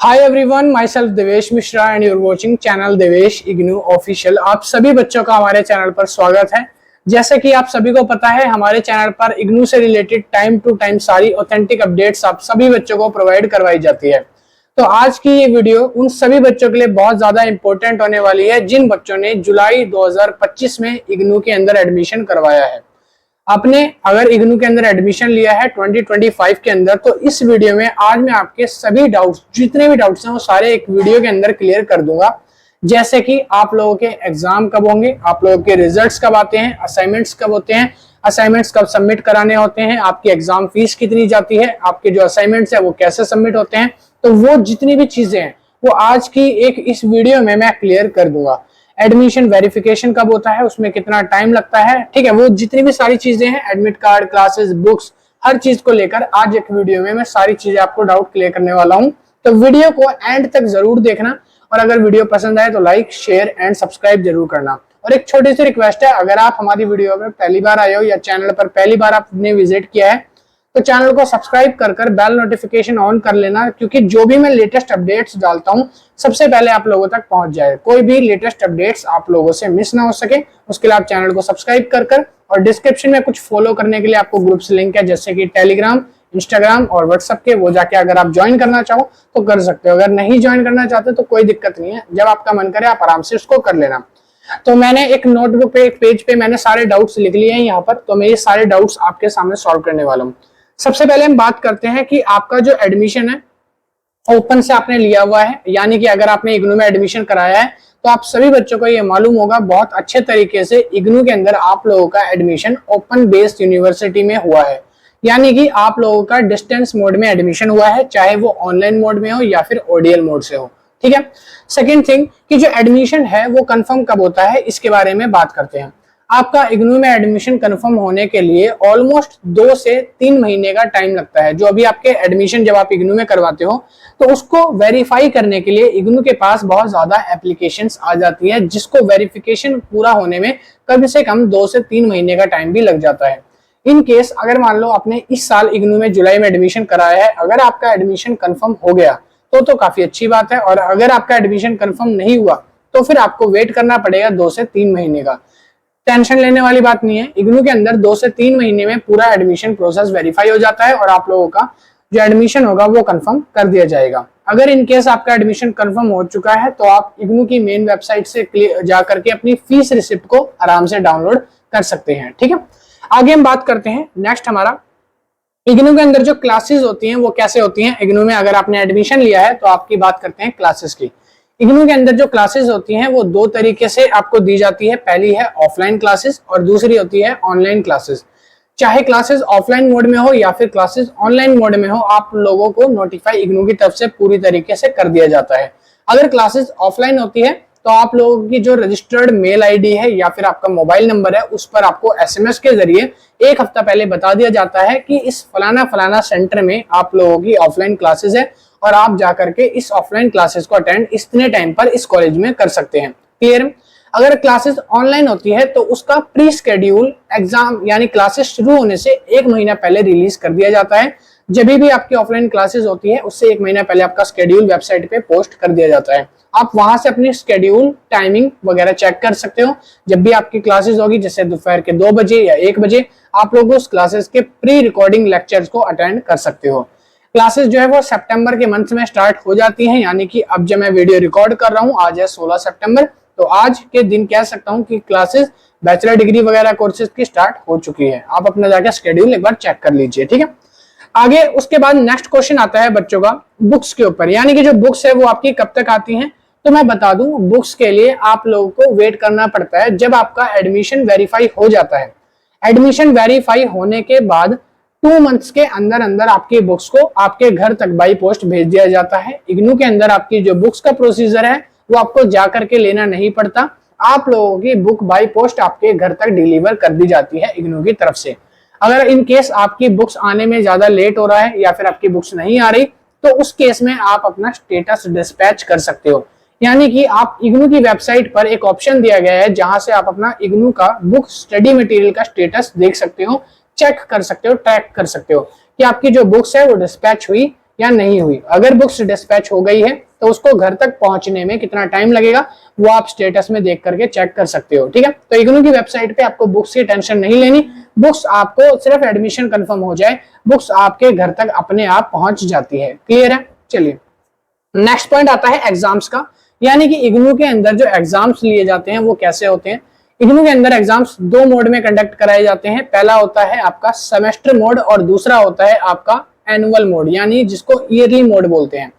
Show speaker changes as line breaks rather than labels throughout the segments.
Hi everyone, my self Devesh Mishra and you're watching channel Devesh IGNOU official. आप सभी बच्चों का हमारे चैनल पर स्वागत है। जैसे कि आप सभी को पता है, हमारे चैनल पर इग्नू से रिलेटेड टाइम टू टाइम सारी ऑथेंटिक अपडेट्स आप सभी बच्चों को प्रोवाइड करवाई जाती है। तो आज की ये वीडियो उन सभी बच्चों के लिए बहुत ज्यादा इंपॉर्टेंट होने वाली है जिन बच्चों ने जुलाई 2025 में इग्नू के अंदर एडमिशन करवाया है। आपने अगर इग्नू के अंदर एडमिशन लिया है 2025 के अंदर, तो इस वीडियो में आज मैं आपके सभी डाउट्स, जितने भी डाउट्स हैं वो सारे एक वीडियो के अंदर क्लियर कर दूंगा। जैसे कि आप लोगों के एग्जाम कब होंगे, आप लोगों के रिजल्ट्स कब आते हैं, असाइनमेंट्स कब होते हैं, असाइनमेंट्स कब सबमिट कराने होते हैं, आपकी एग्जाम फीस कितनी जाती है, आपके जो असाइनमेंट्स है वो कैसे सबमिट होते हैं। तो वो जितनी भी चीजें हैं वो आज की एक इस वीडियो में मैं क्लियर कर दूंगा। एडमिशन वेरिफिकेशन कब होता है, उसमें कितना टाइम लगता है, ठीक है, वो जितनी भी सारी चीजें हैं, एडमिट कार्ड, क्लासेस, बुक्स, हर चीज को लेकर आज एक वीडियो में मैं सारी चीजें आपको डाउट क्लियर करने वाला हूं। तो वीडियो को एंड तक जरूर देखना और अगर वीडियो पसंद आए तो लाइक, शेयर एंड सब्सक्राइब जरूर करना। और एक छोटी सी रिक्वेस्ट है, अगर आप हमारी वीडियो में पहली बार आए हो या चैनल पर पहली बार आपने विजिट किया है तो चैनल को सब्सक्राइब कर बेल नोटिफिकेशन ऑन कर लेना, क्योंकि जो भी मैं लेटेस्ट अपडेट्स डालता हूं सबसे पहले आप लोगों तक पहुंच जाए। कोई भी लेटेस्ट अपडेट्स आप लोगों से मिस ना हो सके, उसके लिए आप चैनल को सब्सक्राइब कर और डिस्क्रिप्शन में कुछ फॉलो करने के लिए आपको ग्रुप्स लिंक है, जैसे कि टेलीग्राम, इंस्टाग्राम और व्हाट्सएप के, वो जाके अगर आप ज्वाइन करना चाहो तो कर सकते हो। अगर नहीं ज्वाइन करना चाहते तो कोई दिक्कत नहीं है, जब आपका मन करे आप आराम से उसको कर लेना। तो मैंने एक नोटबुक पे, एक पेज पे मैंने सारे डाउट्स लिख लिए हैं यहाँ पर, तो मैं ये सारे डाउट्स आपके सामने सॉल्व करने वाला हूँ। सबसे पहले हम बात करते हैं कि आपका जो एडमिशन है ओपन से आपने लिया हुआ है, यानी कि अगर आपने इग्नू में एडमिशन कराया है तो आप सभी बच्चों को ये मालूम होगा बहुत अच्छे तरीके से इग्नू के अंदर आप लोगों का एडमिशन ओपन बेस्ड यूनिवर्सिटी में हुआ है, यानी कि आप लोगों का डिस्टेंस मोड में एडमिशन हुआ है, चाहे वो ऑनलाइन मोड में हो या फिर ओडीएल मोड से हो। ठीक है। सेकेंड थिंग कि जो एडमिशन है वो कंफर्म कब होता है, इसके बारे में बात करते हैं। आपका इग्नू में एडमिशन कंफर्म होने के लिए ऑलमोस्ट 2 से 3 महीने का टाइम लगता है। जो अभी आपके एडमिशन जब आप इग्नू में करवाते हो तो उसको वेरीफाई करने के लिए इग्नू के पास बहुत ज्यादा एप्लीकेशंस आ जाती है, जिसको वेरिफिकेशन पूरा होने में कम से कम 2 से 3 महीने का टाइम भी लग जाता है। इन केस अगर मान लो आपने इस साल इग्नू में जुलाई में एडमिशन कराया है, अगर आपका एडमिशन कंफर्म हो गया तो काफी अच्छी बात है, और अगर आपका एडमिशन कंफर्म नहीं हुआ तो फिर आपको वेट करना पड़ेगा 2 से 3 महीने का। टेंशन लेने वाली बात नहीं है, इग्नू के अंदर 2 से 3 महीने में पूरा एडमिशन प्रोसेस वेरीफाई हो जाता है और आप लोगों का जो एडमिशन होगा वो कंफर्म कर दिया जाएगा। अगर इन केस आपका एडमिशन कंफर्म हो चुका है तो आप इग्नू की मेन वेबसाइट से जा करके अपनी फीस रिसिप्ट को आराम से डाउनलोड कर सकते हैं। ठीक है, आगे हम बात करते हैं। नेक्स्ट हमारा इग्नू के अंदर जो क्लासेस होती हैं वो कैसे होती हैं। इग्नू में अगर आपने एडमिशन लिया है तो आपकी बात करते हैं क्लासेस की। इग्नू के अंदर जो क्लासेस होती हैं वो 2 तरीके से आपको दी जाती है। पहली है ऑफलाइन क्लासेस और दूसरी होती है ऑनलाइन क्लासेस। चाहे क्लासेस ऑफलाइन मोड में हो या फिर क्लासेस ऑनलाइन मोड में हो, आप लोगों को नोटिफाई इग्नू की तरफ से पूरी तरीके से कर दिया जाता है। अगर क्लासेस ऑफलाइन होती है तो आप लोगों की जो रजिस्टर्ड मेल आईडी है या फिर आपका मोबाइल नंबर है, उस पर आपको एसएमएस के जरिए 1 हफ्ता पहले बता दिया जाता है कि इस फलाना सेंटर में आप लोगों की ऑफलाइन क्लासेस है और आप जाकर के इस ऑफलाइन क्लासेस को अटेंड इतने टाइम पर इस कॉलेज में कर सकते हैं। क्लियर। अगर क्लासेस ऑनलाइन होती है तो उसका प्री शेड्यूल एग्जाम यानी क्लासेस शुरू होने से 1 महीना पहले रिलीज कर दिया जाता है। जब भी आपकी ऑफलाइन क्लासेस होती है उससे 1 महीना पहले आपका शेड्यूल वेबसाइट पे पोस्ट कर दिया जाता है। आप वहां से अपनी शेड्यूल, टाइमिंग वगैरह चेक कर सकते हो। जब भी आपकी क्लासेस होगी, जैसे दोपहर के 2 बजे या 1 बजे, आप लोग उस क्लासेस के प्री रिकॉर्डिंग लेक्चर्स को अटेंड कर सकते हो। क्लासेस जो है वो सितंबर के मंथ में स्टार्ट हो जाती हैं, यानी कि अब जब मैं वीडियो रिकॉर्ड कर रहा हूँ, आज है 16 सितंबर, तो आज के दिन कह सकता हूँ कि क्लासेस बैचलर डिग्री वगैरह कोर्सेज की स्टार्ट हो चुकी है। आप अपना जाकर शेड्यूल एक बार चेक कर लीजिए। ठीक है। आगे उसके बाद नेक्स्ट क्वेश्चन आता है बच्चों का बुक्स के ऊपर, यानी कि जो बुक्स है वो आपकी कब तक आती हैं। तो मैं बता दूं, बुक्स के लिए आप लोगों को वेट करना पड़ता है जब आपका एडमिशन वेरीफाई हो जाता है। एडमिशन वेरीफाई होने के बाद 2 मंथ्स के अंदर अंदर आपकी बुक्स को आपके घर तक बाई पोस्ट भेज दिया जाता है। इग्नू के अंदर आपकी जो बुक्स का प्रोसीजर है वो आपको जा करके लेना नहीं पड़ता, आप लोगों की बुक बाई पोस्ट आपके घर तक डिलीवर कर दी जाती है इग्नू की तरफ से। अगर इन केस आपकी बुक्स आने में ज्यादा लेट हो रहा है या फिर आपकी बुक्स नहीं आ रही तो उस केस में आप अपना स्टेटस डिस्पैच कर सकते हो, यानी कि आप इग्नू की वेबसाइट पर एक ऑप्शन दिया गया है जहां से आप अपना इग्नू का बुक स्टडी मटेरियल का स्टेटस देख सकते हो, चेक कर सकते हो, ट्रैक कर सकते हो कि आपकी जो बुक्स है वो डिस्पैच हुई या नहीं हुई। अगर बुक्स डिस्पैच हो गई है तो उसको घर तक पहुंचने में कितना टाइम लगेगा वो आप स्टेटस में देख करके चेक कर सकते हो। ठीक है, तो इग्नू की वेबसाइट पे आपको बुक्स की टेंशन नहीं लेनी, बुक्स आपको सिर्फ एडमिशन कंफर्म हो जाए, बुक्स आपके घर तक अपने आप पहुंच जाती है। क्लियर है? चलिए नेक्स्ट पॉइंट आता है एग्जाम्स का, यानी कि इग्नू के अंदर जो एग्जाम्स लिए जाते हैं वो कैसे होते हैं। इग्नू के अंदर एग्जाम्स दो मोड में कंडक्ट कराए जाते हैं। पहला होता है आपका सेमेस्टर मोड और दूसरा होता है आपका एनुअल मोड, यानी जिसको ईयरली मोड बोलते हैं।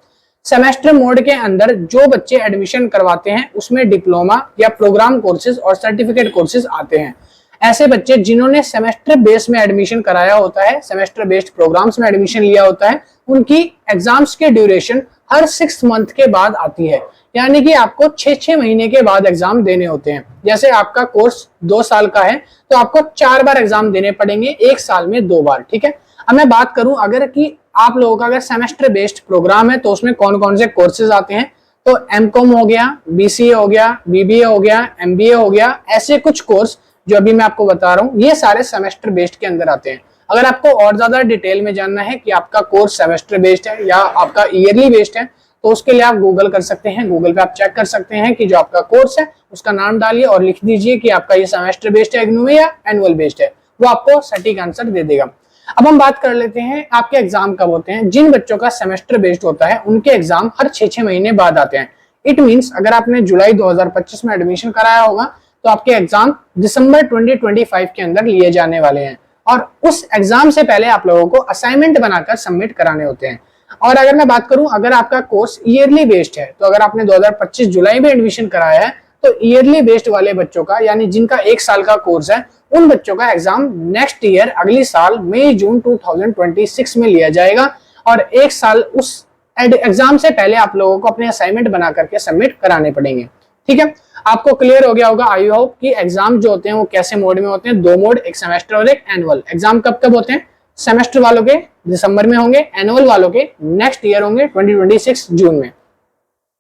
सेमेस्टर मोड के अंदर जो बच्चे एडमिशन करवाते हैं उसमें डिप्लोमा या प्रोग्राम कोर्सेज और सर्टिफिकेट कोर्सेज आते हैं। ऐसे बच्चे जिन्होंने सेमेस्टर बेस में एडमिशन कराया होता है, सेमेस्टर बेस्ड प्रोग्राम्स में एडमिशन लिया होता है, उनकी एग्जाम्स के ड्यूरेशन हर 6 मंथ के बाद आती है, यानी कि आपको 6-6 महीने के बाद एग्जाम देने होते हैं। जैसे आपका कोर्स 2 साल का है तो आपको 4 बार एग्जाम देने पड़ेंगे, 1 साल में 2 बार। ठीक है, अब मैं बात करूं अगर कि आप लोगों का अगर सेमेस्टर बेस्ड प्रोग्राम है तो उसमें कौन कौन से कोर्सेज आते हैं, तो एमकॉम हो गया, बीसीए हो गया, बीबीए हो गया, एमबीए हो गया, ऐसे कुछ कोर्स जो अभी मैं आपको बता रहा हूं ये सारे सेमेस्टर बेस्ड के अंदर आते हैं। अगर आपको और ज्यादा डिटेल में जानना है कि आपका कोर्स सेमेस्टर बेस्ड है या आपका ईयरली बेस्ड है तो उसके लिए आप गूगल कर सकते हैं। गूगल पे आप चेक कर सकते हैं कि जो आपका कोर्स है उसका नाम डालिए और लिख दीजिए कि आपका ये सेमेस्टर बेस्ड है इग्नू में या एनुअल बेस्ड है, वो आपको सटीक आंसर दे देगा। अब हम बात कर लेते हैं आपके एग्जाम कब होते हैं। जिन बच्चों का सेमेस्टर बेस्ड होता है उनके एग्जाम हर 6-6 महीने बाद आते हैं। इट मींस अगर आपने जुलाई 2025 में एडमिशन कराया होगा तो आपके एग्जाम दिसंबर 2025 के अंदर लिए जाने वाले हैं और उस एग्जाम से पहले आप लोगों को असाइनमेंट बनाकर सबमिट कराने होते हैं। और अगर मैं बात करूं अगर आपका कोर्स ईयरली बेस्ड है तो अगर आपने 2025 जुलाई में एडमिशन कराया है तो ईयरली बेस्ड वाले बच्चों का यानी जिनका 1 साल का कोर्स है उन बच्चों का एग्जाम नेक्स्ट ईयर अगली साल मई जून 2026 में लिया जाएगा और 1 साल उस एग्जाम से पहले आप लोगों को अपने असाइनमेंट बना करके सबमिट कराने पड़ेंगे। ठीक है, आपको क्लियर हो गया होगा आई होप कि एग्जाम जो होते हैं वो कैसे मोड में होते हैं। 2 मोड, एक सेमेस्टर और एक एनुअल। एग्जाम कब कब होते हैं? सेमेस्टर वालों के दिसंबर में होंगे, एनुअल वालों के नेक्स्ट ईयर होंगे 2026 जून में।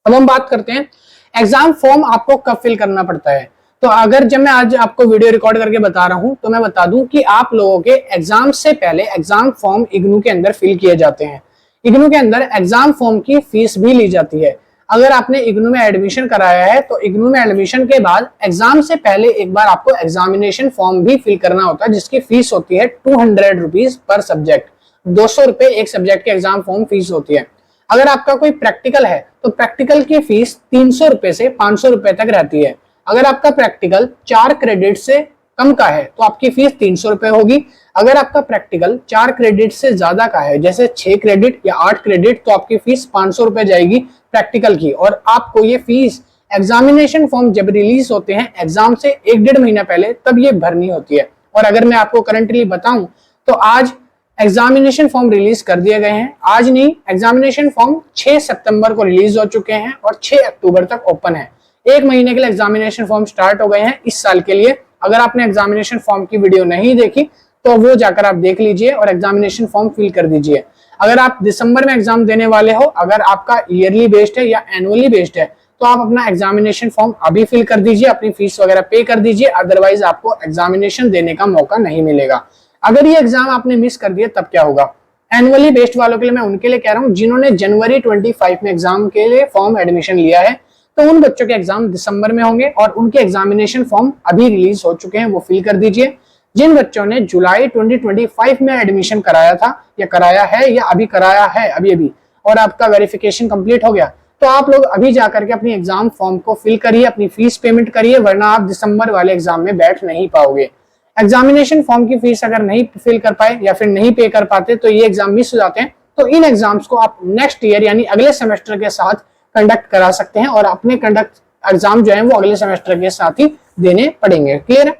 अब हम बात करते हैं एग्जाम फॉर्म आपको कब फिल करना पड़ता है। तो अगर जब मैं आज आपको वीडियो रिकॉर्ड करके बता रहा हूं तो मैं बता दूं कि आप लोगों के एग्जाम से पहले एग्जाम फॉर्म इग्नू के अंदर फिल किए जाते हैं। इग्नू के अंदर एग्जाम फॉर्म की फीस भी ली जाती है। अगर आपने इग्नू में एडमिशन कराया है तो इग्नू में एडमिशन के बाद एग्जाम से पहले एक बार आपको एग्जामिनेशन फॉर्म भी फिल करना होता है जिसकी फीस होती है 200 रुपीज पर सब्जेक्ट। 200 रुपए एक सब्जेक्ट के एग्जाम फॉर्म फीस होती है। अगर आपका कोई प्रैक्टिकल है तो प्रैक्टिकल की फीस 300 रुपए से 500 रुपए तक रहती है। अगर आपका प्रैक्टिकल 4 क्रेडिट से कम का है तो आपकी फीस 300 रुपए होगी। अगर आपका प्रैक्टिकल 4 क्रेडिट से ज्यादा का है जैसे 6 क्रेडिट या 8 क्रेडिट तो आपकी फीस 500 रुपए जाएगी प्रैक्टिकल की। और आपको ये फीस एग्जामिनेशन फॉर्म जब रिलीज होते हैं एग्जाम से 1-1.5 महीना पहले तब ये भरनी होती है। और अगर मैं आपको करंटली बताऊं तो आज एग्जामिनेशन फॉर्म रिलीज कर दिए गए हैं। आज नहीं, एग्जामिनेशन फॉर्म 6 सितंबर को रिलीज हो चुके हैं और 6 अक्टूबर तक ओपन है। 1 महीने के लिए एग्जामिनेशन फॉर्म स्टार्ट हो गए हैं इस साल के लिए। अगर आपने एग्जामिनेशन फॉर्म की वीडियो नहीं देखी तो वो जाकर आप देख लीजिए और एग्जामिनेशन फॉर्म फिल कर दीजिए। अगर आप दिसंबर में एग्जाम देने वाले हो, अगर आपका ईयरली बेस्ड है या एनुअली बेस्ड है तो आप अपना एग्जामिनेशन फॉर्म अभी फिल कर दीजिए, अपनी फीस वगैरह पे कर दीजिए, अदरवाइज आपको एग्जामिनेशन देने का मौका नहीं मिलेगा। अगर ये एग्जाम आपने मिस कर दिया तब क्या होगा? एनुअली बेस्ड वालों के लिए मैं उनके लिए कह रहा हूँ जिन्होंने जनवरी 25 में एग्जाम के लिए फॉर्म एडमिशन लिया है तो उन बच्चों के एग्जाम दिसंबर में होंगे और उनके एग्जामिनेशन फॉर्म अभी रिलीज हो चुके हैं, वो फिल कर दीजिए। जिन बच्चों ने जुलाई 2025 में एडमिशन कराया था या कराया है या अभी कराया है अभी और आपका वेरिफिकेशन कंप्लीट हो गया तो आप लोग अभी जाकर के अपनी एग्जाम फॉर्म को फिल करिए, अपनी फीस पेमेंट करिए, वरना आप दिसंबर वाले एग्जाम में बैठ नहीं पाओगे। एग्जामिनेशन फॉर्म की फीस अगर नहीं फिल कर पाए या फिर नहीं पे कर पाते तो ये एग्जाम मिस हो जाते हैं। तो इन एग्जाम्स को आप नेक्स्ट ईयर यानी अगले सेमेस्टर के साथ कंडक्ट करा सकते हैं और अपने कंडक्ट एग्जाम जो है वो अगले सेमेस्टर के साथ ही देने पड़ेंगे। क्लियर है?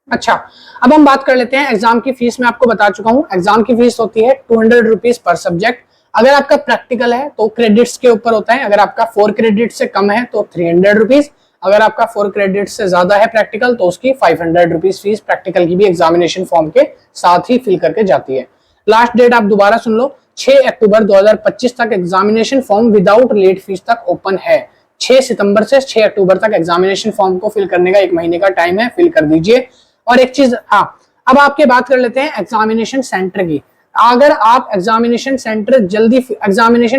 अच्छा, अब हम बात कर लेते हैं एग्जाम की फीस। मैं आपको बता चुका हूं एग्जाम की फीस होती है 200 रुपीज पर सब्जेक्ट। अगर आपका प्रैक्टिकल है तो क्रेडिट्स के ऊपर होता है। अगर आपका 4 क्रेडिट से कम है तो 300 रुपीज। अगर आपका 4 क्रेडिट से ज्यादा है प्रैक्टिकल तो उसकी 500 रुपीज फीस प्रैक्टिकल की भी एग्जामिनेशन फॉर्म के साथ ही फिल करके जाती है। लास्ट डेट आप दोबारा सुन लो, 6 अक्टूबर 2025 तक examination form without late fees तक ओपन है। 6 सितंबर से 6 अक्टूबर तक एग्जामिनेशन फॉर्म को फिल करने का 1 महीने का टाइम है, फिल कर दीजिए। और एक चीज, हाँ, अब आपके बात कर लेते हैं एग्जामिनेशन सेंटर की। अगर आप एग्जामिनेशन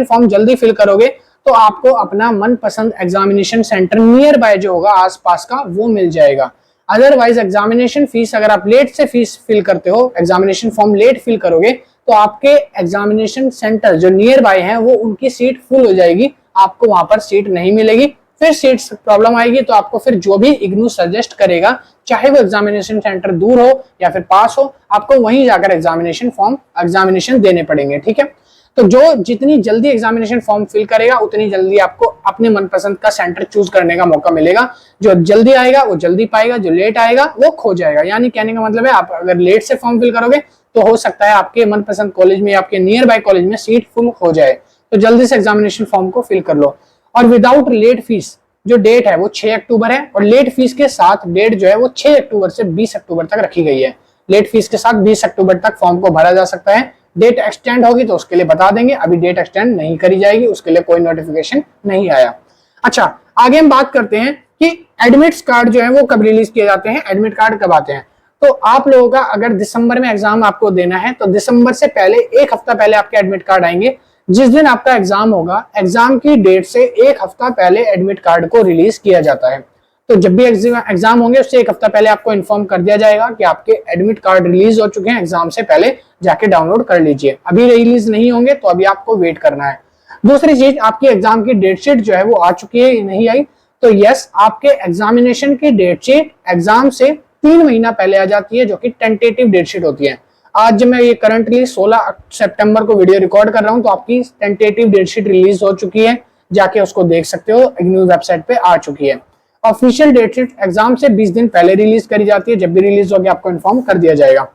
फॉर्म जल्दी फिल करोगे तो आपको अपना मनपसंद एग्जामिनेशन सेंटर नियर बाय जो होगा आसपास का वो मिल जाएगा। अदरवाइज एग्जामिनेशन फीस अगर आप लेट से फीस फिल करते हो, एग्जामिनेशन फॉर्म लेट फिल करोगे तो आपके एग्जामिनेशन सेंटर जो नियर बाय है वो उनकी सीट फुल हो जाएगी, आपको वहां पर सीट नहीं मिलेगी, फिर सीट्स प्रॉब्लम आएगी। तो आपको फिर जो भी इग्नू सजेस्ट करेगा, चाहे वो एग्जामिनेशन सेंटर दूर हो या फिर पास हो, आपको वहीं जाकर एग्जामिनेशन देने पड़ेंगे। ठीक है, तो जो जितनी जल्दी एग्जामिनेशन फॉर्म फिल करेगा उतनी जल्दी आपको अपने मनपसंद का सेंटर चूज करने का मौका मिलेगा। जो जल्दी आएगा वो जल्दी पाएगा, जो लेट आएगा वो खो जाएगा। यानी कहने का मतलब है, आप अगर लेट से फॉर्म फिल करोगे तो हो सकता है आपके मनपसंद कॉलेज में, आपके नियर बाय कॉलेज में सीट फुल हो जाए। तो जल्दी से एग्जामिनेशन फॉर्म को फिल कर लो। और विदाउट लेट फीस जो डेट है वो 6 अक्टूबर है, और लेट फीस के साथ डेट जो है वो 6 अक्टूबर से 20 अक्टूबर तक रखी गई है। लेट फीस के साथ 20 अक्टूबर तक फॉर्म को भरा जा सकता है। डेट एक्सटेंड होगी तो उसके लिए बता देंगे, अभी डेट एक्सटेंड नहीं करी जाएगी, उसके लिए कोई नोटिफिकेशन नहीं आया। अच्छा, आगे हम बात करते हैं कि एडमिट कार्ड जो है वो कब रिलीज किए जाते हैं, एडमिट कार्ड कब आते हैं। तो आप लोगों का अगर दिसंबर में एग्जाम आपको देना है तो दिसंबर से पहले 1 हफ्ता पहले आपके एडमिट कार्ड आएंगे। जिस दिन आपका एग्जाम होगा, एग्जाम की डेट से 1 हफ्ता पहले एडमिट कार्ड को रिलीज किया जाता है। तो जब भी एग्जाम होंगे उससे 1 हफ्ता पहले आपको इन्फॉर्म कर दिया जाएगा कि आपके एडमिट कार्ड रिलीज हो चुके हैं, एग्जाम से पहले जाके डाउनलोड कर लीजिए। अभी रिलीज नहीं होंगे तो अभी आपको वेट करना है। दूसरी चीज, आपकी एग्जाम की डेट शीट जो है वो आ चुकी है, नहीं आई तो यस, आपके एग्जामिनेशन की डेट शीट एग्जाम से 3 महीना पहले आ जाती है, जो कि टेंटेटिव डेट शीट होती है। आज जब मैं ये करंटली 16 सितंबर को वीडियो रिकॉर्ड कर रहा हूं तो आपकी टेंटेटिव डेट शीट रिलीज हो चुकी है, जाके उसको देख सकते हो, इग्नू वेबसाइट पे आ चुकी है। ऑफिशियल डेट शीट एग्जाम से 20 दिन पहले रिलीज करी जाती है, जब भी रिलीज होगी आपको इन्फॉर्म कर दिया जाएगा।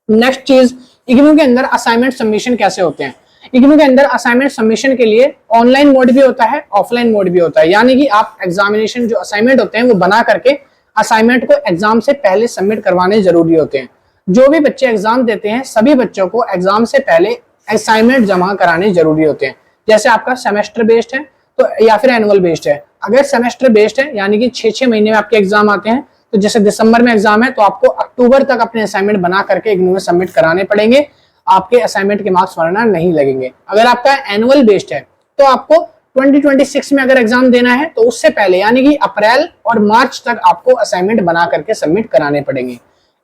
नेक्स्ट चीज, इग्नू के अंदर असाइनमेंट सबमिशन कैसे होते हैं। इग्नू के अंदर असाइनमेंट सबमिशन के लिए ऑनलाइन मोड भी होता है, ऑफलाइन मोड भी होता है। यानी कि आप एग्जामिनेशन जो असाइनमेंट होते हैं वो बना करके असाइनमेंट को एग्जाम से पहले सबमिट करवाने जरूरी होते हैं। जो भी बच्चे एग्जाम देते हैं सभी बच्चों को एग्जाम से पहले असाइनमेंट जमा कराने जरूरी होते हैं। जैसे आपका सेमेस्टर बेस्ड है तो या फिर एनुअल बेस्ड है। अगर सेमेस्टर बेस्ड है यानी कि 6-6 महीने में आपके एग्जाम आते हैं, तो जैसे दिसंबर में एग्जाम है तो आपको अक्टूबर तक अपने असाइनमेंट बना करके इग्नू में सबमिट कराने पड़ेंगे, आपके असाइनमेंट के मार्क्स वरना नहीं लगेंगे। अगर आपका एनुअल बेस्ड है तो आपको 2026 में अगर एग्जाम देना है तो उससे पहले यानी कि अप्रैल और मार्च तक आपको असाइनमेंट बना करके सबमिट कराने पड़ेंगे।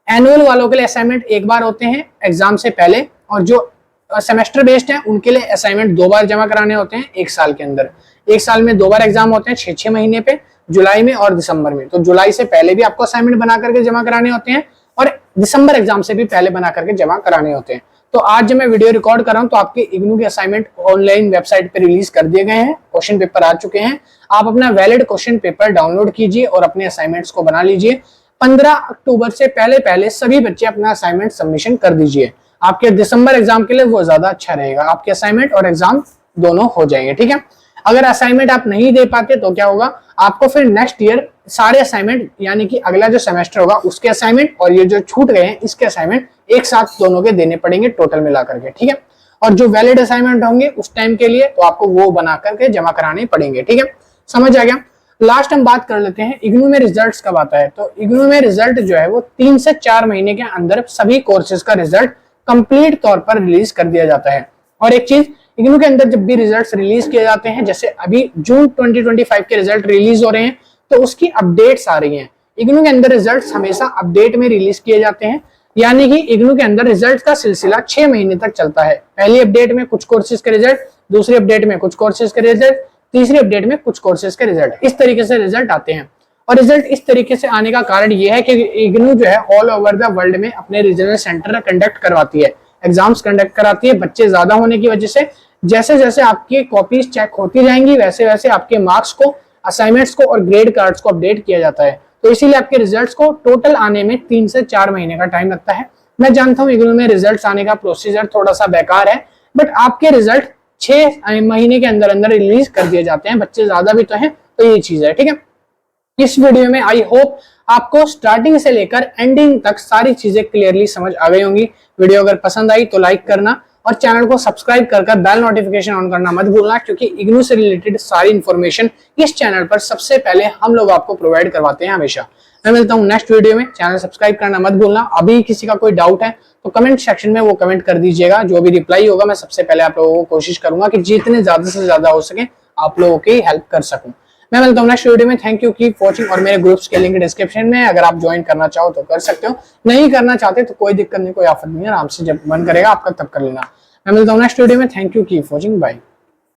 एनुअल वालों के लिए असाइनमेंट एक बार होते हैं एग्जाम से पहले, और जो सेमेस्टर बेस्ड है उनके लिए असाइनमेंट 2 बार जमा कराने होते हैं 1 साल के अंदर। 1 साल में 2 बार एग्जाम होते हैं 6-6 महीने पे, जुलाई में और दिसंबर में। तो जुलाई से पहले भी आपको असाइनमेंट बना करके जमा कराने होते हैं और दिसंबर एग्जाम से भी पहले बना करके जमा कराने होते हैं। तो आज जब मैं वीडियो रिकॉर्ड कर रहा हूं तो आपके इग्नू के असाइनमेंट ऑनलाइन वेबसाइट पे रिलीज कर दिए गए हैं, क्वेश्चन पेपर आ चुके हैं। आप अपना वैलिड क्वेश्चन पेपर डाउनलोड कीजिए और अपने असाइनमेंट्स को बना लीजिए। 15 अक्टूबर से पहले सभी बच्चे अपना असाइनमेंट सबमिशन कर दीजिए। आपके दिसंबर एग्जाम के लिए वो ज्यादा अच्छा रहेगा, आपके असाइनमेंट और एग्जाम दोनों हो जाएंगे। ठीक है, अगर असाइनमेंट आप नहीं दे पाते तो क्या होगा, आपको फिर नेक्स्ट ईयर सारे असाइनमेंट यानी कि अगला जो सेमेस्टर होगा उसके असाइनमेंट और ये जो छूट गए हैं इसके असाइनमेंट एक साथ दोनों के देने पड़ेंगे टोटल मिला करके। ठीक है, और जो वैलिड असाइनमेंट होंगे उस टाइम के लिए तो आपको वो बना करके जमा कराने पड़ेंगे। ठीक है, समझ आ गया। लास्ट हम बात कर लेते हैं इग्नू में रिजल्ट्स कब आता है। तो इग्नू में रिजल्ट जो है वो 3 से 4 महीने के अंदर सभी कोर्सेज का रिजल्ट कंप्लीट तौर पर रिलीज कर दिया जाता है। और एक चीज, इग्नू के अंदर जब भी रिजल्ट्स रिलीज किए जाते हैं, जैसे अभी जून 2025 के रिजल्ट रिलीज हो रहे हैं तो उसकी अपडेट्स आ रही हैं। इग्नू के अंदर रिजल्ट्स हमेशा अपडेट में रिलीज किए जाते हैं, यानी कि इग्नू के अंदर रिजल्ट का सिलसिला 6 महीने तक चलता है। पहली अपडेट में कुछ कोर्सेज के रिजल्ट, दूसरी अपडेट में कुछ कोर्सेज के रिजल्ट, तीसरी अपडेट में कुछ कोर्सेज के रिजल्ट, इस तरीके से रिजल्ट आते हैं। और रिजल्ट इस तरीके से आने का कारण यह है कि इग्नू जो है ऑल ओवर द वर्ल्ड में अपने रीजनल सेंटर कंडक्ट करवाती है, एग्जाम्स कंडक्ट कराती है। बच्चे ज्यादा होने की वजह से जैसे जैसे आपकी कॉपीज चेक होती जाएंगी वैसे वैसे आपके मार्क्स को, असाइनमेंट्स को और ग्रेड कार्ड्स को अपडेट किया जाता है। तो इसीलिए आपके रिजल्ट्स को टोटल आने में 3 से 4 महीने का टाइम लगता है। मैं जानता हूँ इग्नू में रिजल्ट्स आने का प्रोसीजर थोड़ा सा बेकार है, बट आपके रिजल्ट 6 महीने के अंदर अंदर रिलीज कर दिए जाते हैं। बच्चे ज्यादा भी तो हैं, तो ये चीज है। ठीक है, इस वीडियो में आई होप आपको स्टार्टिंग से लेकर एंडिंग तक सारी चीजें क्लियरली समझ आ गई होंगी। वीडियो अगर पसंद आई तो लाइक करना और चैनल को सब्सक्राइब कर बेल नोटिफिकेशन ऑन करना मत भूलना, क्योंकि इग्नू से रिलेटेड सारी इंफॉर्मेशन इस चैनल पर सबसे पहले हम लोग आपको प्रोवाइड करवाते हैं हमेशा। मैं मिलता हूँ नेक्स्ट वीडियो में। चैनल सब्सक्राइब करना मत भूलना। अभी किसी का कोई डाउट है तो कमेंट सेक्शन में वो कमेंट कर दीजिएगा, जो भी रिप्लाई होगा मैं सबसे पहले आप लोगों को कोशिश करूंगा कि जितने ज्यादा से ज्यादा हो सके आप लोगों की हेल्प कर सकूं। मैं मिलता हूँ नेक्स्ट वीडियो में। Thank you, keep watching. और मेरे ग्रुप्स के लिंक डिस्क्रिप्शन में, अगर आप ज्वाइन करना चाहो तो कर सकते हो, नहीं करना चाहते तो कोई दिक्कत नहीं, कोई आफत नहीं है, आराम से जब मन करेगा आपका तब कर लेना। मैं मिलता हूँ नेक्स्ट वीडियो में। Thank you, keep watching, bye.